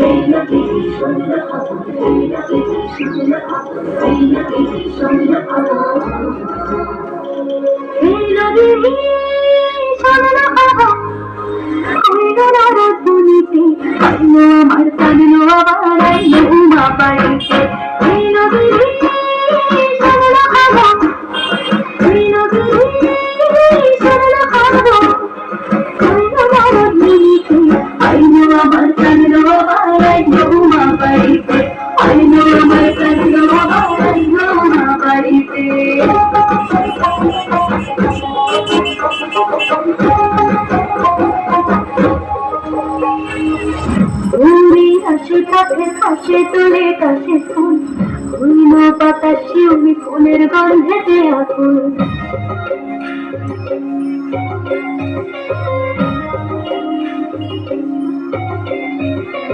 এই নদী শোনো খবর, এই নদী শোনো খবর, এই নদী শোনো খবর, এই নদী শোনো খবর। আইলো রাজনীতি, আইলো আমার কানলো আবার আইলো উমা বাড়িতে। এই নদী শোনো খবর, এই নদী শোনো খবর, আইলো রাজনীতি, আইলো আমার কানলো আবার আইলো উমা বাড়িতে। আইলো আমার কানলো আবার আইলো উমা বাড়িতে। উড়ে আসে কাছে কাছে তোলে কাছে ফুল, হইল বাতাস শিউলি ফুলের গন্ধেতে আকুল।